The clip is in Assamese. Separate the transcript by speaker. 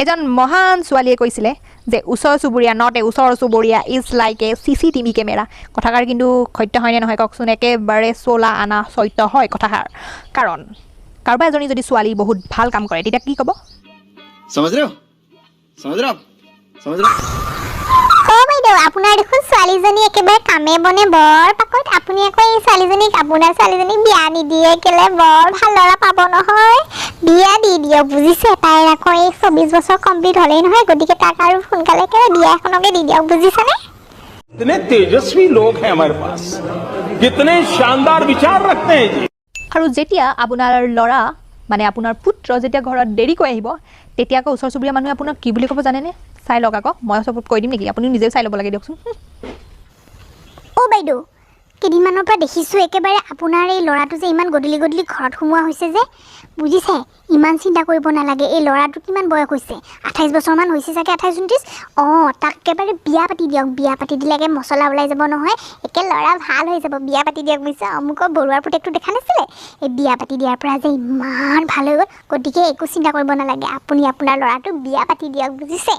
Speaker 1: এজন মহান ছোৱালীয়ে কৈছিলে যে ওচৰ চুবুৰীয়া নট এ ওচৰ চুবুৰীয়া is like a CCTV camera কথাষাৰ কিন্তু সত্য হয়নে নহয় কওকচোন একেবাৰে চলা আনা সত্য হয় কথাষাৰ কাৰণ কাৰোবাৰ এজনী যদি ছোৱালী বহুত ভাল কাম কৰে তেতিয়া কি ক'ব
Speaker 2: समझ रहे हो समझ रहे हो समझ रहे हो
Speaker 3: বাইদেউ আপোনাৰ দেখোন ছোৱালীজনী একেবাৰে কামে বনে বৰ পাকত আপুনি আকৌ এই ছোৱালীজনীক আপোনাৰ ছোৱালীজনীক বিয়া নিদিয়ে কেলে বৰ ভাল ল'ৰা পাব নহয় বিয়া দি দিয়ক বুজিছে তাইৰ আকৌ এই 24 বছৰ কমপ্লিট হ'লেই নহয় গতিকে তাক আৰু সোনকালে কেলে বিয়া এখনকে দি দিয়ক বুজিছেনে
Speaker 4: कितने तेजस्वी लोग हैं हमारे पास कितने शानदार विचार रखते हैं जी
Speaker 1: আৰু যেতিয়া আপোনাৰ ল'ৰা মানে আপোনাৰ পুত্ৰ যেতিয়া ঘৰত দেৰিকৈ আহিব তেতিয়া আকৌ ওচৰ চুবুৰীয়া মানুহে আপোনাক কি বুলি ক'ব জানেনে চাই লওক আকৌ মই চবত কৈ দিম নেকি আপুনি নিজে চাই ল'ব লাগে দিয়কচোন
Speaker 3: বাইদেউ কেইদিনমানৰ পৰা দেখিছোঁ একেবাৰে আপোনাৰ এই ল'ৰাটো যে ইমান গধূলি গধূলি ঘৰত সোমোৱা হৈছে যে বুজিছে ইমান চিন্তা কৰিব নালাগে এই ল'ৰাটো কিমান বয়স হৈছে 28 বছৰমান হৈছে চাগে 28 29 তাক একেবাৰে বিয়া পাতি দিয়ক বিয়া পাতি দিলেকে মছলা ওলাই যাব নহয় একে ল'ৰা ভাল হৈ যাব বিয়া পাতি দিয়ক বুজিছে অমুকৰ বৰুৱাৰ পুতেকটো দেখা নাছিলে এই বিয়া পাতি দিয়াৰ পৰা যে ইমান ভাল হৈ গ'ল গতিকে একো চিন্তা কৰিব নালাগে আপুনি আপোনাৰ ল'ৰাটো বিয়া পাতি দিয়ক বুজিছে